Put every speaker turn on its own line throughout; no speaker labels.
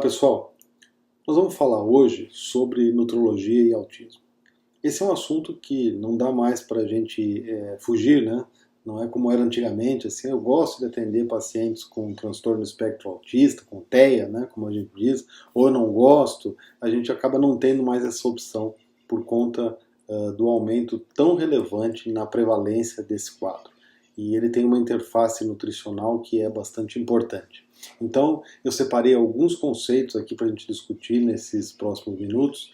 pessoal, nós vamos falar hoje sobre nutrologia e autismo. Esse é um assunto que não dá mais para a gente fugir, né? Não é como era antigamente, assim, eu gosto de atender pacientes com transtorno do espectro autista, com TEA, né, como a gente diz, ou eu não gosto, a gente acaba não tendo mais essa opção por conta do aumento tão relevante na prevalência desse quadro. E ele tem uma interface nutricional que é bastante importante. Então, eu separei alguns conceitos aqui para a gente discutir nesses próximos minutos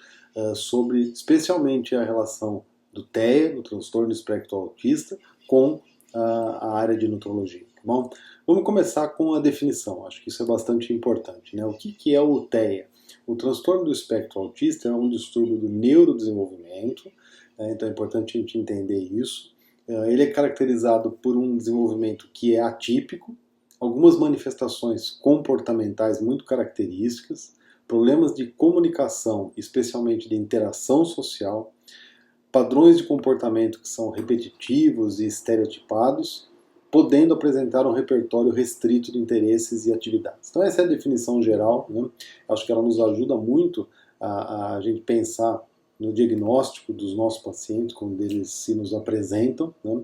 sobre especialmente a relação do TEA, do transtorno do espectro autista, com a área de nutrologia. Tá bom? Vamos começar com a definição, acho que isso é bastante importante, né? O que é o TEA? O transtorno do espectro autista é um distúrbio do neurodesenvolvimento, então é importante a gente entender isso. Ele é caracterizado por um desenvolvimento que é atípico, algumas manifestações comportamentais muito características, problemas de comunicação, especialmente de interação social, padrões de comportamento que são repetitivos e estereotipados, podendo apresentar um repertório restrito de interesses e atividades. Então essa é a definição geral, né? Acho que ela nos ajuda muito a gente pensar no diagnóstico dos nossos pacientes, quando eles se nos apresentam, né?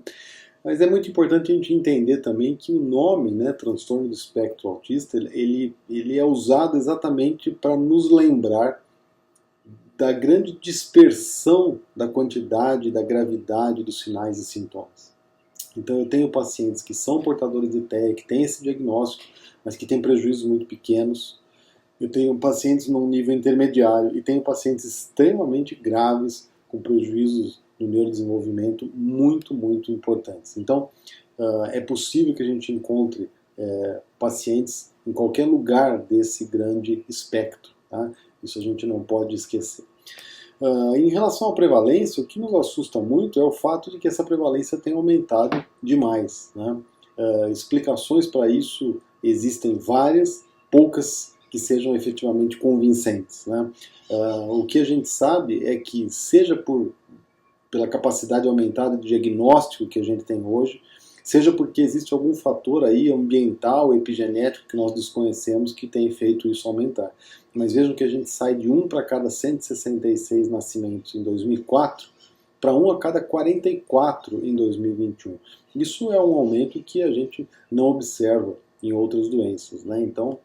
Mas é muito importante a gente entender também que o nome, né, transtorno do espectro autista, ele é usado exatamente para nos lembrar da grande dispersão da quantidade, da gravidade dos sinais e sintomas. Então eu tenho pacientes que são portadores de TEA, que têm esse diagnóstico, mas que têm prejuízos muito pequenos. Eu tenho pacientes num nível intermediário e tenho pacientes extremamente graves, com prejuízos no neurodesenvolvimento muito, muito importantes. Então, é possível que a gente encontre pacientes em qualquer lugar desse grande espectro. Tá? Isso a gente não pode esquecer. Em relação à prevalência, o que nos assusta muito é o fato de que essa prevalência tem aumentado demais. Né? Explicações para isso existem várias, poucas que sejam efetivamente convincentes. Né? O que a gente sabe é que, seja pela capacidade aumentada de diagnóstico que a gente tem hoje, seja porque existe algum fator aí ambiental, epigenético que nós desconhecemos que tem feito isso aumentar. Mas vejam que a gente sai de 1 para cada 166 nascimentos em 2004 para 1 a cada 44 em 2021. Isso é um aumento que a gente não observa em outras doenças, né? Então,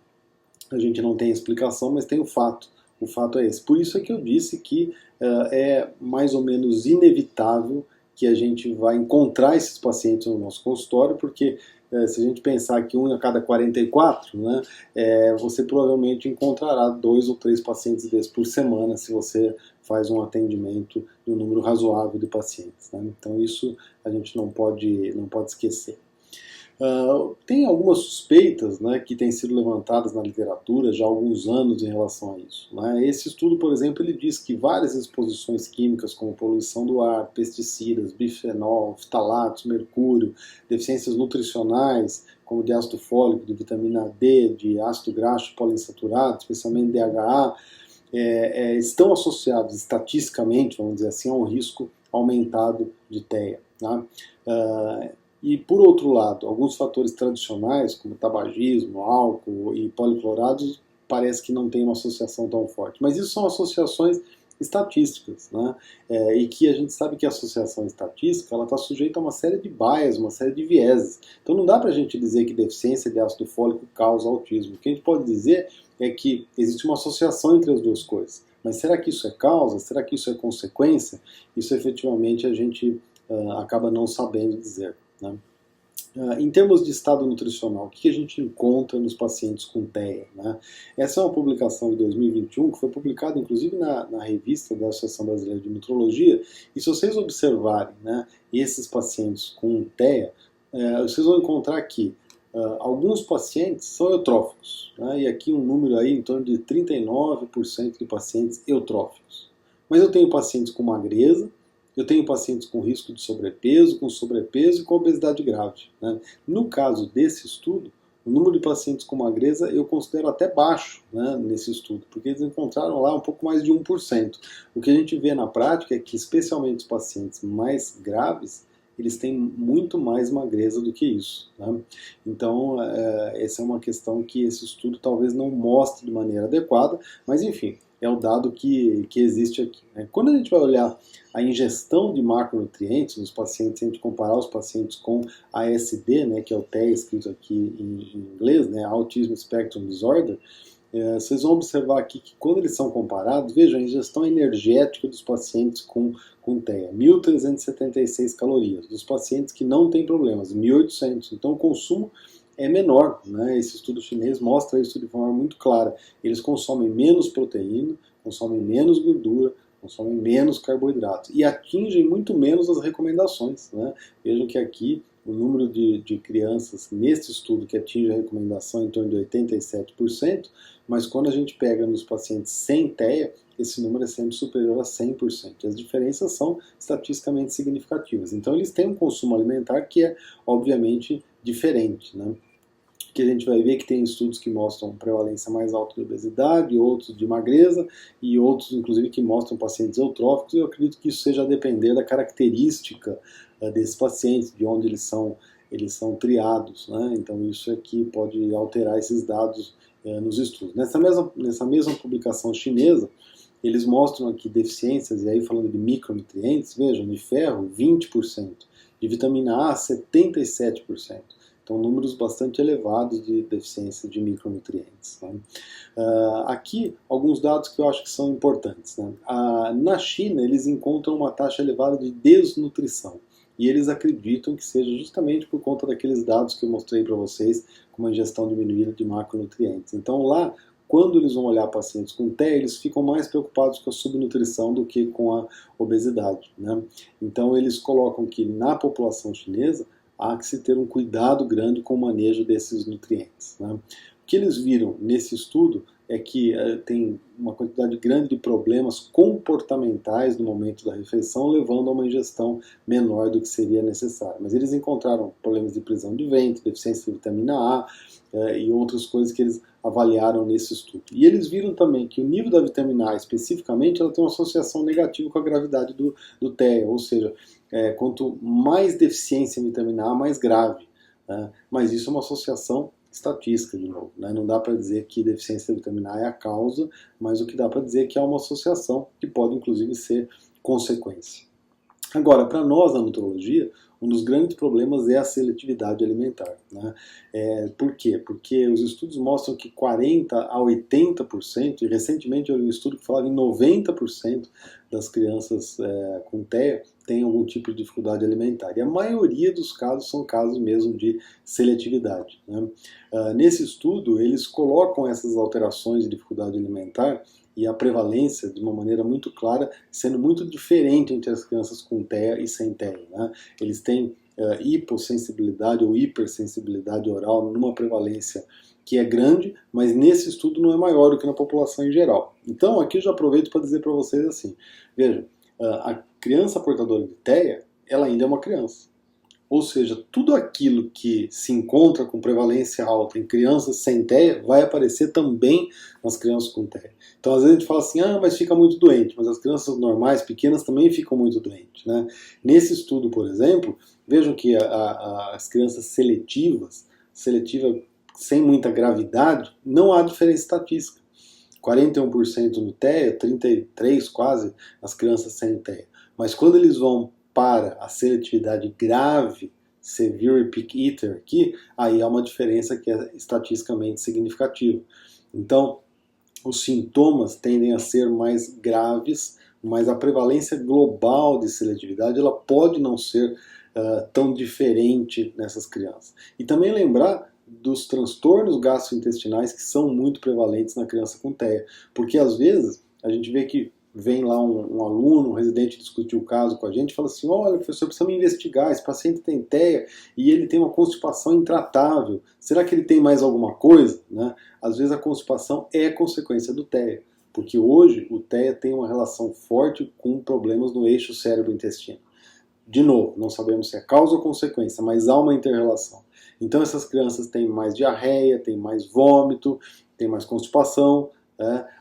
a gente não tem explicação, mas tem o fato. O fato é esse. Por isso é que eu disse que é mais ou menos inevitável que a gente vai encontrar esses pacientes no nosso consultório, porque se a gente pensar que 1 a cada 44, né, você provavelmente encontrará 2 ou 3 pacientes desses por semana, se você faz um atendimento de um número razoável de pacientes. Né? Então isso a gente não pode esquecer. Tem algumas suspeitas, né, que têm sido levantadas na literatura já há alguns anos em relação a isso. Né? Esse estudo, por exemplo, ele diz que várias exposições químicas, como poluição do ar, pesticidas, bifenol, ftalatos, mercúrio, deficiências nutricionais, como de ácido fólico, de vitamina D, de ácido graxo poliinsaturado, especialmente DHA, estão associados estatisticamente, vamos dizer assim, a um risco aumentado de TEA. Tá? E, por outro lado, alguns fatores tradicionais, como tabagismo, álcool e policlorados, parece que não tem uma associação tão forte. Mas isso são associações estatísticas, né? E que a gente sabe que a associação estatística está sujeita a uma série de bias, uma série de vieses. Então não dá para a gente dizer que deficiência de ácido fólico causa autismo. O que a gente pode dizer é que existe uma associação entre as duas coisas. Mas será que isso é causa? Será que isso é consequência? Isso efetivamente a gente acaba não sabendo dizer. Né? Em termos de estado nutricional, o que a gente encontra nos pacientes com TEA? Né? Essa é uma publicação de 2021 que foi publicada inclusive na revista da Associação Brasileira de Nutrologia, e se vocês observarem, né, esses pacientes com TEA, vocês vão encontrar que alguns pacientes são eutróficos, né, e aqui um número aí em torno de 39% de pacientes eutróficos. Mas eu tenho pacientes com magreza, eu tenho pacientes com risco de sobrepeso, com sobrepeso e com obesidade grave. Né? No caso desse estudo, o número de pacientes com magreza eu considero até baixo, né, nesse estudo, porque eles encontraram lá um pouco mais de 1%. O que a gente vê na prática é que, especialmente os pacientes mais graves, eles têm muito mais magreza do que isso, né? Então, essa é uma questão que esse estudo talvez não mostre de maneira adequada, mas enfim, é o dado que existe aqui, né? Quando a gente vai olhar a ingestão de macronutrientes nos pacientes, se a gente comparar os pacientes com ASD, né, que é o TEA escrito aqui em inglês, né, Autism Spectrum Disorder, vocês vão observar aqui que quando eles são comparados, vejam, a ingestão energética dos pacientes com TEA, 1.376 calorias. Dos pacientes que não têm problemas, 1.800. Então o consumo é menor, né? Esse estudo chinês mostra isso de forma muito clara. Eles consomem menos proteína, consomem menos gordura, consomem menos carboidrato e atingem muito menos as recomendações, né? Vejam que aqui o número de crianças neste estudo que atinge a recomendação é em torno de 87%, mas quando a gente pega nos pacientes sem TEA, esse número é sempre superior a 100%. E as diferenças são estatisticamente significativas. Então eles têm um consumo alimentar que é, obviamente, diferente, né? Que a gente vai ver que tem estudos que mostram prevalência mais alta de obesidade, outros de magreza e outros, inclusive, que mostram pacientes eutróficos. Eu acredito que isso seja a depender da característica desses pacientes, de onde eles são triados, né? Então isso aqui pode alterar esses dados nos estudos. Nessa mesma publicação chinesa, eles mostram aqui deficiências, e aí falando de micronutrientes, vejam, de ferro, 20%, de vitamina A, 77%. Então, números bastante elevados de deficiência de micronutrientes, né? Aqui, alguns dados que eu acho que são importantes, né? Na China, eles encontram uma taxa elevada de desnutrição. E eles acreditam que seja justamente por conta daqueles dados que eu mostrei para vocês, com uma ingestão diminuída de macronutrientes. Então, lá, quando eles vão olhar pacientes com TEA, eles ficam mais preocupados com a subnutrição do que com a obesidade, né? Então, eles colocam que na população chinesa, há que se ter um cuidado grande com o manejo desses nutrientes, né? O que eles viram nesse estudo é que tem uma quantidade grande de problemas comportamentais no momento da refeição, levando a uma ingestão menor do que seria necessário. Mas eles encontraram problemas de prisão de ventre, deficiência de vitamina A e outras coisas que eles avaliaram nesse estudo. E eles viram também que o nível da vitamina A, especificamente, ela tem uma associação negativa com a gravidade do TEA, ou seja, quanto mais deficiência em vitamina A, mais grave, né? Mas isso é uma associação estatística, de novo, né? Não dá para dizer que deficiência de vitamina A é a causa, mas o que dá para dizer é que há uma associação que pode, inclusive, ser consequência. Agora, para nós, na nutrologia, um dos grandes problemas é a seletividade alimentar, né? Por quê? Porque os estudos mostram que 40% a 80%, e recentemente eu li um estudo que falava em 90% das crianças com TEA têm algum tipo de dificuldade alimentar. E a maioria dos casos são casos mesmo de seletividade, né? Nesse estudo, eles colocam essas alterações de dificuldade alimentar e a prevalência, de uma maneira muito clara, sendo muito diferente entre as crianças com TEA e sem TEA, né? Eles têm hipossensibilidade ou hipersensibilidade oral numa prevalência que é grande, mas nesse estudo não é maior do que na população em geral. Então, aqui eu já aproveito para dizer para vocês assim, vejam, a criança portadora de TEA, ela ainda é uma criança. Ou seja, tudo aquilo que se encontra com prevalência alta em crianças sem TEA vai aparecer também nas crianças com TEA. Então, às vezes a gente fala assim, mas fica muito doente, mas as crianças normais, pequenas, também ficam muito doentes, né? Nesse estudo, por exemplo, vejam que as crianças seletivas sem muita gravidade, não há diferença estatística. 41% no TEA, 33% quase nas crianças sem TEA. Mas quando eles vão para a seletividade grave, severe pick eater aqui, aí há uma diferença que é estatisticamente significativa. Então, os sintomas tendem a ser mais graves, mas a prevalência global de seletividade ela pode não ser tão diferente nessas crianças. E também lembrar dos transtornos gastrointestinais que são muito prevalentes na criança com TEA, porque às vezes a gente vê que vem lá um aluno, um residente discutir o caso com a gente e fala assim, olha professor, precisa me investigar, esse paciente tem TEA e ele tem uma constipação intratável, será que ele tem mais alguma coisa? Né? Às vezes a constipação é consequência do TEA, porque hoje o TEA tem uma relação forte com problemas no eixo cérebro-intestino. De novo, não sabemos se é causa ou consequência, mas há uma inter-relação. Então essas crianças têm mais diarreia, têm mais vômito, têm mais constipação,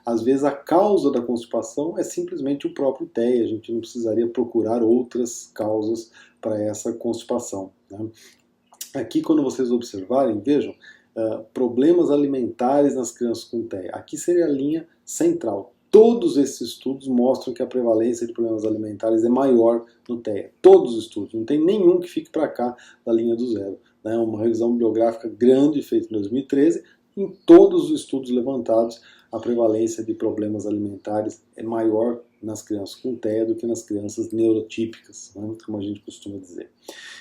Às vezes a causa da constipação é simplesmente o próprio TEA, a gente não precisaria procurar outras causas para essa constipação, né? Aqui, quando vocês observarem, vejam, problemas alimentares nas crianças com TEA. Aqui seria a linha central. Todos esses estudos mostram que a prevalência de problemas alimentares é maior no TEA. Todos os estudos, não tem nenhum que fique para cá da linha do zero, né? Uma revisão bibliográfica grande feita em 2013, em todos os estudos levantados, a prevalência de problemas alimentares é maior nas crianças com TEA do que nas crianças neurotípicas, né, como a gente costuma dizer.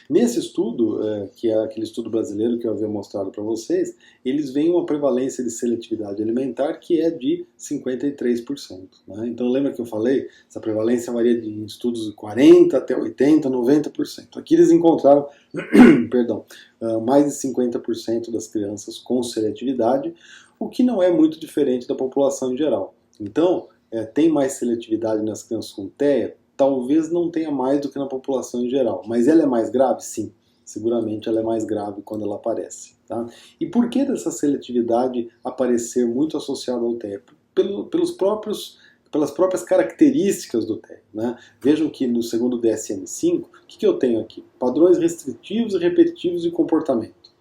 Nesse estudo, que é aquele estudo brasileiro que eu havia mostrado para vocês, eles veem uma prevalência de seletividade alimentar que é de 53%. Né? Então lembra que eu falei? Essa prevalência varia de estudos de 40% até 80%, 90%. Aqui eles encontraram perdão, mais de 50% das crianças com seletividade, o que não é muito diferente da população em geral. Então, tem mais seletividade nas crianças com TEA? Talvez não tenha mais do que na população em geral, mas ela é mais grave? Sim, seguramente ela é mais grave quando ela aparece. Tá? E por que dessa seletividade aparecer muito associada ao TEA? Pelas próprias características do TEA. Né? Vejam que no segundo DSM-5, o que eu tenho aqui? Padrões restritivos e repetitivos de comportamento.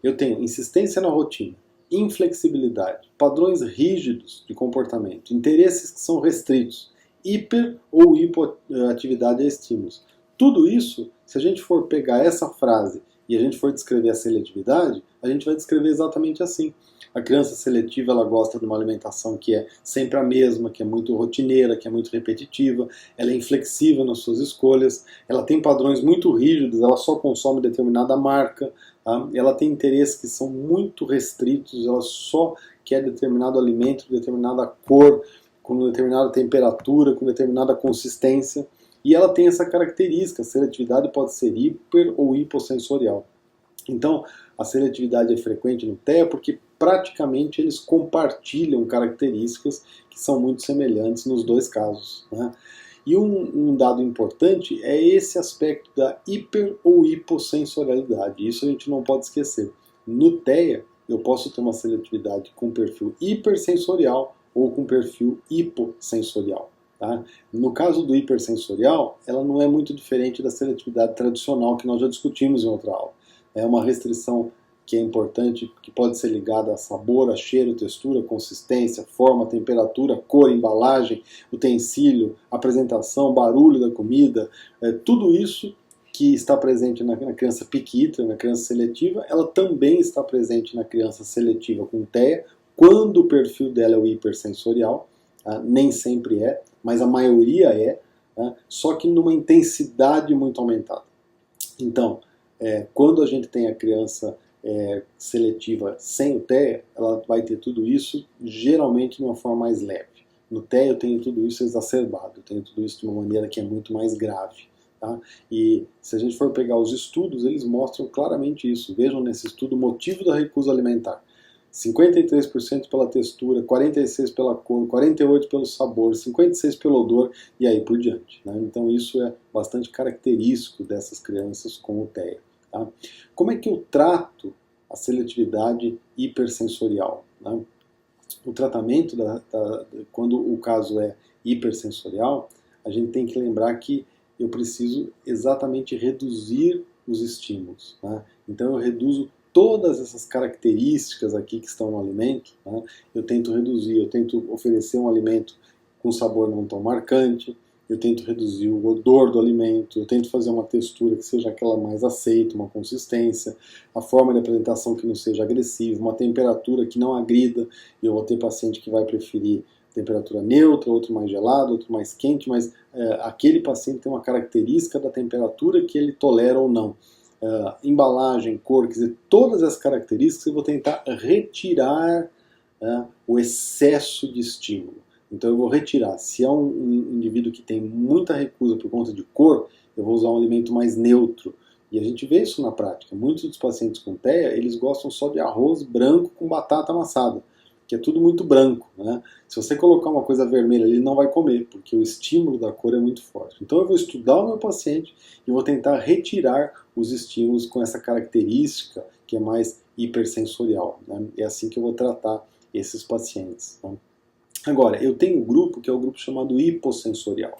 Eu tenho insistência na rotina, inflexibilidade, padrões rígidos de comportamento, interesses que são restritos, hiper ou hipoatividade a estímulos. Tudo isso, se a gente for pegar essa frase e a gente for descrever a seletividade, a gente vai descrever exatamente assim. A criança seletiva, ela gosta de uma alimentação que é sempre a mesma, que é muito rotineira, que é muito repetitiva, ela é inflexível nas suas escolhas, ela tem padrões muito rígidos, ela só consome determinada marca, tá? Ela tem interesses que são muito restritos, ela só quer determinado alimento, determinada cor, com determinada temperatura, com determinada consistência, e ela tem essa característica, a seletividade pode ser hiper ou hipossensorial. Então, a seletividade é frequente no TEA porque praticamente eles compartilham características que são muito semelhantes nos dois casos, né? E um dado importante é esse aspecto da hiper ou hipossensorialidade. Isso a gente não pode esquecer. No TEA, eu posso ter uma seletividade com perfil hipersensorial ou com perfil hipossensorial. Tá? No caso do hipersensorial, ela não é muito diferente da seletividade tradicional que nós já discutimos em outra aula. É uma restrição que é importante, que pode ser ligada a sabor, a cheiro, textura, consistência, forma, temperatura, cor, embalagem, utensílio, apresentação, barulho da comida, tudo isso que está presente na criança piquita, na criança seletiva, ela também está presente na criança seletiva com TEA, quando o perfil dela é o hipersensorial, nem sempre é, mas a maioria é, só que numa intensidade muito aumentada. Então, quando a gente tem a criança seletiva sem o TEA, ela vai ter tudo isso geralmente de uma forma mais leve. No TEA eu tenho tudo isso exacerbado, eu tenho tudo isso de uma maneira que é muito mais grave. Tá? E se a gente for pegar os estudos, eles mostram claramente isso. Vejam nesse estudo o motivo da recusa alimentar. 53% pela textura, 46% pela cor, 48% pelo sabor, 56% pelo odor e aí por diante. Né? Então isso é bastante característico dessas crianças com o TEA. Tá? Como é que eu trato a seletividade hipersensorial? Né? O tratamento, quando o caso é hipersensorial, a gente tem que lembrar que eu preciso exatamente reduzir os estímulos. Né? Então eu reduzo todas essas características aqui que estão no alimento, né? Eu tento reduzir, eu tento oferecer um alimento com sabor não tão marcante, eu tento reduzir o odor do alimento, eu tento fazer uma textura que seja aquela mais aceita, uma consistência, a forma de apresentação que não seja agressiva, uma temperatura que não agrida. Eu vou ter paciente que vai preferir temperatura neutra, outro mais gelado, outro mais quente, mas aquele paciente tem uma característica da temperatura que ele tolera ou não. Embalagem, cor, quer dizer, todas as características eu vou tentar retirar o excesso de estímulo. Então eu vou retirar. Se é um indivíduo que tem muita recusa por conta de cor, eu vou usar um alimento mais neutro. E a gente vê isso na prática. Muitos dos pacientes com TEA, eles gostam só de arroz branco com batata amassada, que é tudo muito branco. Né? Se você colocar uma coisa vermelha, ele não vai comer, porque o estímulo da cor é muito forte. Então eu vou estudar o meu paciente e vou tentar retirar os estímulos com essa característica que é mais hipersensorial. Né? É assim que eu vou tratar esses pacientes. Tá? Agora, eu tenho um grupo que é o grupo chamado hipossensorial.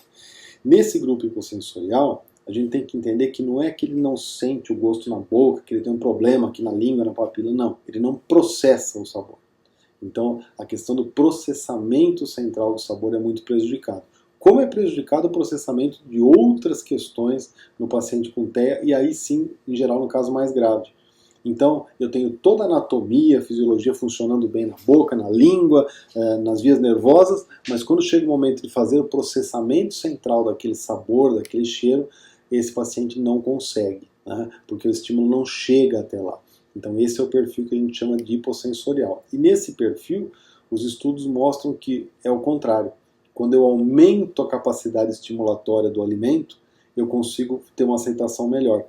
Nesse grupo hipossensorial, a gente tem que entender que não é que ele não sente o gosto na boca, que ele tem um problema aqui na língua, na papila, não. Ele não processa o sabor. Então, a questão do processamento central do sabor é muito prejudicado. Como é prejudicado o processamento de outras questões no paciente com TEA, e aí sim, em geral, no caso mais grave. Então, eu tenho toda a anatomia, a fisiologia funcionando bem na boca, na língua, nas vias nervosas, mas quando chega o momento de fazer o processamento central daquele sabor, daquele cheiro, esse paciente não consegue, né? Porque o estímulo não chega até lá. Então, esse é o perfil que a gente chama de hipossensorial. E nesse perfil, os estudos mostram que é o contrário. Quando eu aumento a capacidade estimulatória do alimento, eu consigo ter uma aceitação melhor.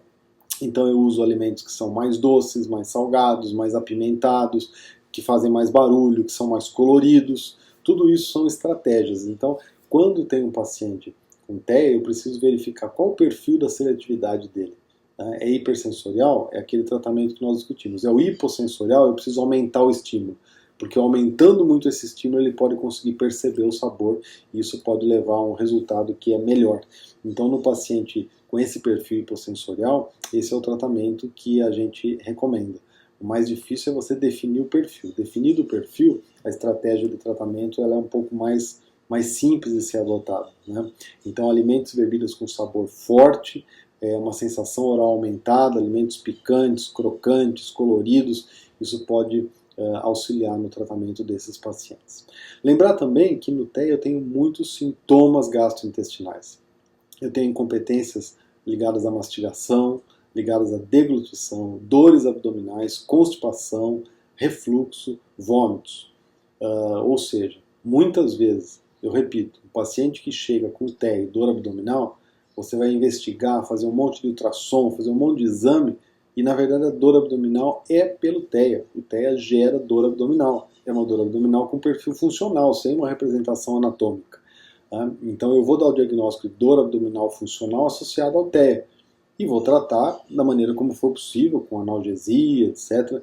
Então eu uso alimentos que são mais doces, mais salgados, mais apimentados, que fazem mais barulho, que são mais coloridos. Tudo isso são estratégias. Então, quando tem um paciente com TEA, eu preciso verificar qual o perfil da seletividade dele. É hipersensorial? É aquele tratamento que nós discutimos. É o hipossensorial? Eu preciso aumentar o estímulo. Porque aumentando muito esse estímulo, ele pode conseguir perceber o sabor e isso pode levar a um resultado que é melhor. Então, no paciente com esse perfil hipossensorial, esse é o tratamento que a gente recomenda. O mais difícil é você definir o perfil. Definido o perfil, a estratégia de tratamento ela é um pouco mais simples de ser adotada, né? Então, alimentos e bebidas com sabor forte, uma sensação oral aumentada, alimentos picantes, crocantes, coloridos, isso pode auxiliar no tratamento desses pacientes. Lembrar também que no TEA eu tenho muitos sintomas gastrointestinais. Eu tenho incompetências ligadas à mastigação, ligadas à deglutição, dores abdominais, constipação, refluxo, vômitos. Ou seja, muitas vezes, eu repito, o paciente que chega com TEA e dor abdominal, você vai investigar, fazer um monte de ultrassom, fazer um monte de exame, e na verdade a dor abdominal é pelo TEA. O TEA gera dor abdominal. É uma dor abdominal com perfil funcional, sem uma representação anatômica. Então eu vou dar o diagnóstico de dor abdominal funcional associado ao TEA. E vou tratar da maneira como for possível, com analgesia, etc.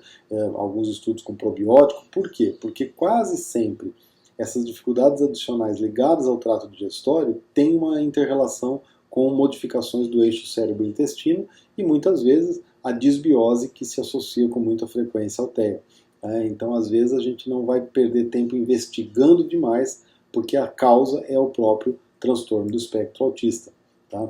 Alguns estudos com probiótico. Por quê? Porque quase sempre essas dificuldades adicionais ligadas ao trato digestório têm uma inter-relação com modificações do eixo cérebro-intestino e muitas vezes a disbiose que se associa com muita frequência ao TEA. Então, às vezes, a gente não vai perder tempo investigando demais, porque a causa é o próprio transtorno do espectro autista. Tá?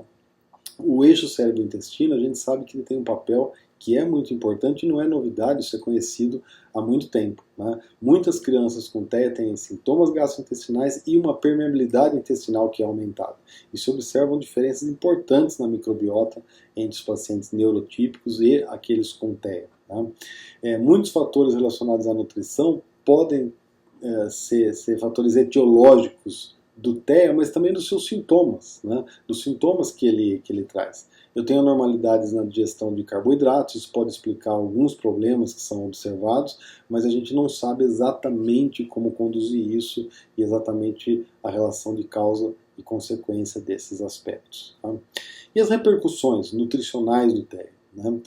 O eixo cérebro-intestino, a gente sabe que ele tem um papel que é muito importante e não é novidade, isso é conhecido há muito tempo. Né? Muitas crianças com TEA têm sintomas gastrointestinais e uma permeabilidade intestinal que é aumentada. E se observam diferenças importantes na microbiota entre os pacientes neurotípicos e aqueles com TEA. Tá? Muitos fatores relacionados à nutrição podem ser fatores etiológicos do TEA, mas também dos seus sintomas, né? Dos sintomas que ele traz. Eu tenho anormalidades na digestão de carboidratos, isso pode explicar alguns problemas que são observados, mas a gente não sabe exatamente como conduzir isso e exatamente a relação de causa e consequência desses aspectos. Tá? E as repercussões nutricionais do TEA? Né?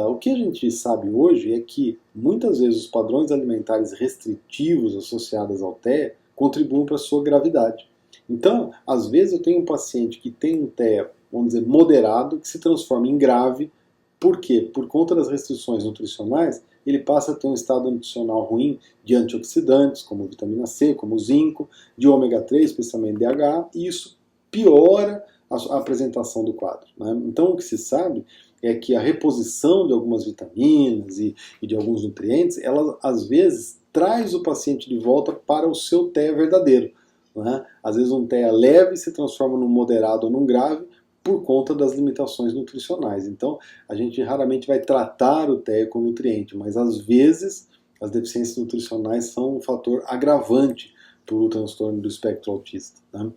O que a gente sabe hoje é que muitas vezes os padrões alimentares restritivos associados ao TEA contribuem para a sua gravidade. Então, às vezes eu tenho um paciente que tem um TEA, vamos dizer, moderado, que se transforma em grave. Por quê? Por conta das restrições nutricionais, ele passa a ter um estado nutricional ruim de antioxidantes, como vitamina C, como zinco, de ômega 3, especialmente DHA, e isso piora a apresentação do quadro. Né? Então, o que se sabe é que a reposição de algumas vitaminas e de alguns nutrientes, ela às vezes traz o paciente de volta para o seu TEA verdadeiro. Né? Às vezes um TEA leve se transforma num moderado ou num grave por conta das limitações nutricionais. Então, a gente raramente vai tratar o TEA com nutriente, mas às vezes as deficiências nutricionais são um fator agravante para o transtorno do espectro autista. Né?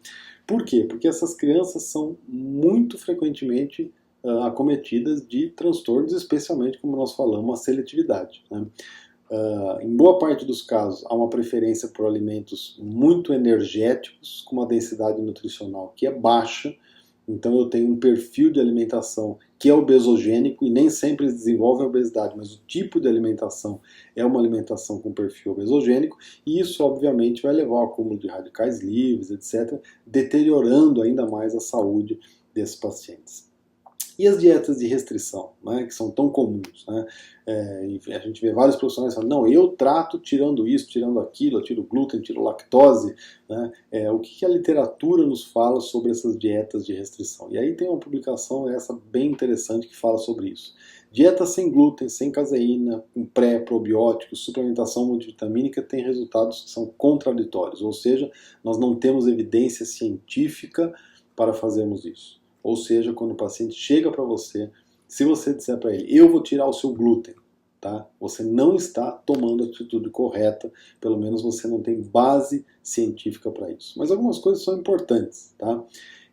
Por quê? Porque essas crianças são muito frequentemente acometidas de transtornos, especialmente, como nós falamos, a seletividade. Né? Em boa parte dos casos, há uma preferência por alimentos muito energéticos, com uma densidade nutricional que é baixa, Então eu tenho um perfil de alimentação que é obesogênico e nem sempre eles desenvolvem a obesidade, mas o tipo de alimentação é uma alimentação com perfil obesogênico e isso obviamente vai levar ao acúmulo de radicais livres, etc., deteriorando ainda mais a saúde desses pacientes. E as dietas de restrição, né, que são tão comuns, né? A gente vê vários profissionais falando, não, eu trato tirando isso, tirando aquilo, eu tiro glúten, tiro lactose, né? O que a literatura nos fala sobre essas dietas de restrição? E aí tem uma publicação essa bem interessante que fala sobre isso. Dieta sem glúten, sem caseína, com pré-probióticos, suplementação multivitamínica tem resultados que são contraditórios, ou seja, nós não temos evidência científica para fazermos isso. Ou seja, quando o paciente chega para você, se você disser para ele, eu vou tirar o seu glúten, tá? Você não está tomando a atitude correta, pelo menos você não tem base científica para isso. Mas algumas coisas são importantes, tá?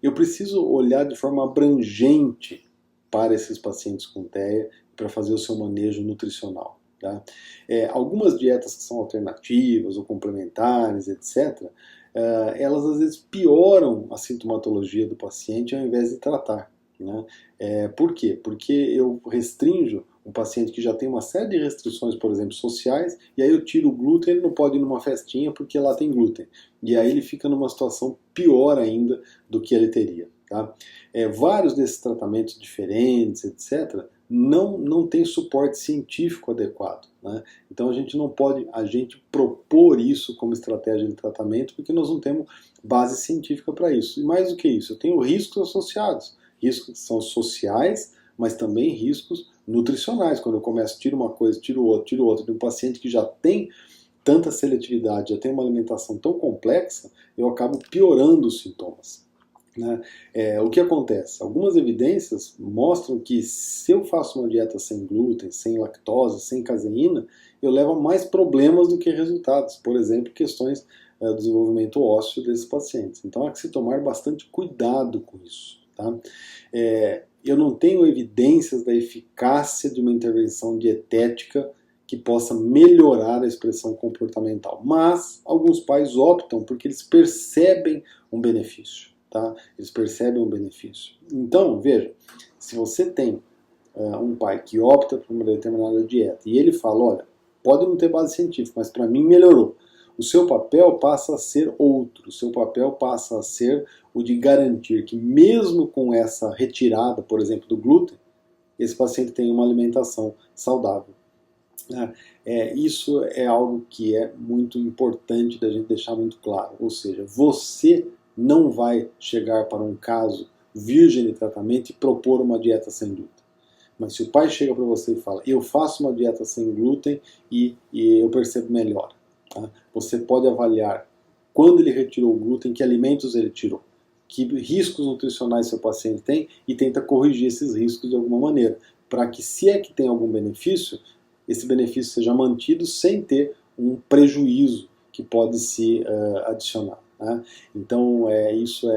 Eu preciso olhar de forma abrangente para esses pacientes com TEA para fazer o seu manejo nutricional. Tá? Algumas dietas que são alternativas ou complementares, etc., elas às vezes pioram a sintomatologia do paciente ao invés de tratar. Né? Por quê? Porque eu restringo um paciente que já tem uma série de restrições, por exemplo, sociais, e aí eu tiro o glúten, ele não pode ir numa festinha porque lá tem glúten. E aí ele fica numa situação pior ainda do que ele teria. Tá? Vários desses tratamentos diferentes, etc., não tem suporte científico adequado. Né? Então a gente não pode propor isso como estratégia de tratamento porque nós não temos base científica para isso. E mais do que isso, eu tenho riscos associados. Riscos que são sociais, mas também riscos nutricionais. Quando eu começo, tiro uma coisa, tiro outra, de um paciente que já tem tanta seletividade, já tem uma alimentação tão complexa, eu acabo piorando os sintomas. Né? O que acontece? Algumas evidências mostram que se eu faço uma dieta sem glúten, sem lactose, sem caseína, eu levo a mais problemas do que resultados. Por exemplo, questões do desenvolvimento ósseo desses pacientes. Então há que se tomar bastante cuidado com isso. Tá? Eu não tenho evidências da eficácia de uma intervenção dietética que possa melhorar a expressão comportamental. Mas alguns pais optam porque eles percebem um benefício. Tá? Eles percebem um benefício. Então, veja, se você tem um pai que opta por uma determinada dieta e ele fala, olha, pode não ter base científica, mas para mim melhorou. O seu papel passa a ser outro. O seu papel passa a ser o de garantir que mesmo com essa retirada, por exemplo, do glúten, esse paciente tem uma alimentação saudável. Isso é algo que é muito importante da gente deixar muito claro. Ou seja, você não vai chegar para um caso virgem de tratamento e propor uma dieta sem glúten. Mas se o pai chega para você e fala, eu faço uma dieta sem glúten e eu percebo melhor. Tá? Você pode avaliar quando ele retirou o glúten, que alimentos ele tirou, que riscos nutricionais seu paciente tem e tenta corrigir esses riscos de alguma maneira, para que se é que tem algum benefício, esse benefício seja mantido sem ter um prejuízo que pode se adicionar. Né? Então isso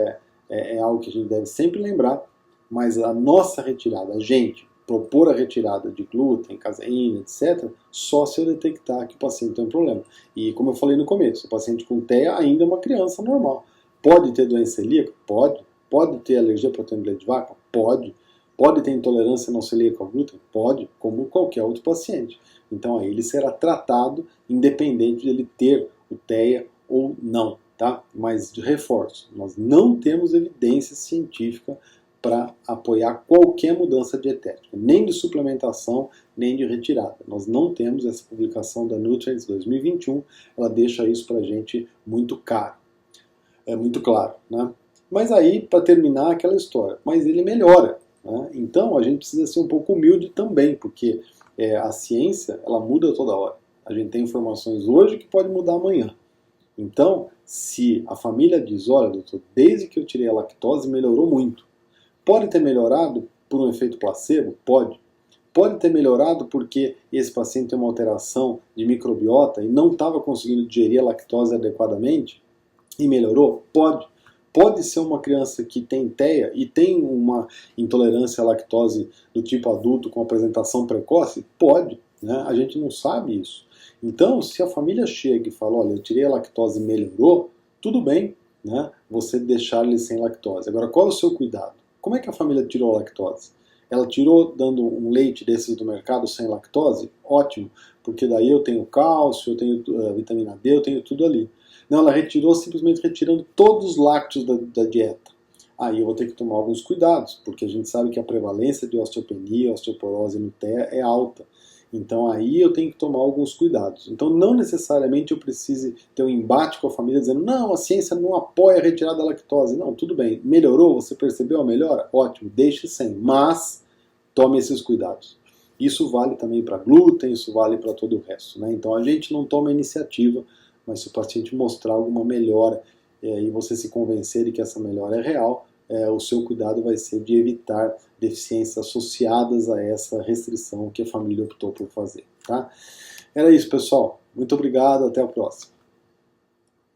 é algo que a gente deve sempre lembrar, mas a nossa retirada, a gente propor a retirada de glúten, caseína, etc., só se eu detectar que o paciente tem um problema. E como eu falei no começo, o paciente com TEA ainda é uma criança normal. Pode ter doença celíaca? Pode. Pode ter alergia à proteína de vaca? Pode. Pode ter intolerância não celíaca ao glúten? Pode, como qualquer outro paciente. Então aí ele será tratado independente de ele ter o TEA ou não. Tá? Mas de reforço, nós não temos evidência científica para apoiar qualquer mudança dietética, nem de suplementação, nem de retirada. Nós não temos essa publicação da Nutrients 2021, ela deixa isso para a gente muito caro. É muito claro. Né? Mas aí, para terminar aquela história, mas ele melhora. Né? Então a gente precisa ser um pouco humilde também, porque a ciência ela muda toda hora. A gente tem informações hoje que pode mudar amanhã. Então, se a família diz, olha, doutor, desde que eu tirei a lactose melhorou muito. Pode ter melhorado por um efeito placebo? Pode. Pode ter melhorado porque esse paciente tem uma alteração de microbiota e não estava conseguindo digerir a lactose adequadamente e melhorou? Pode. Pode ser uma criança que tem TEA e tem uma intolerância à lactose do tipo adulto com apresentação precoce? Pode. Né? A gente não sabe isso. Então, se a família chega e fala, olha, eu tirei a lactose e melhorou, tudo bem, né? Você deixar ele sem lactose. Agora, qual é o seu cuidado? Como é que a família tirou a lactose? Ela tirou dando um leite desses do mercado sem lactose? Ótimo, porque daí eu tenho cálcio, eu tenho vitamina D, eu tenho tudo ali. Não, ela retirou simplesmente retirando todos os lácteos da dieta. Aí eu vou ter que tomar alguns cuidados, porque a gente sabe que a prevalência de osteopenia, osteoporose no TEA é alta. Então aí eu tenho que tomar alguns cuidados. Então não necessariamente eu precise ter um embate com a família dizendo não, a ciência não apoia a retirada da lactose. Não, tudo bem. Melhorou? Você percebeu a melhora? Ótimo, deixe sem. Mas tome esses cuidados. Isso vale também para glúten, isso vale para todo o resto. Né? Então a gente não toma iniciativa, mas se o paciente mostrar alguma melhora e você se convencer de que essa melhora é real, o seu cuidado vai ser de evitar deficiências associadas a essa restrição que a família optou por fazer. Tá? Era isso, pessoal. Muito obrigado, até a próxima.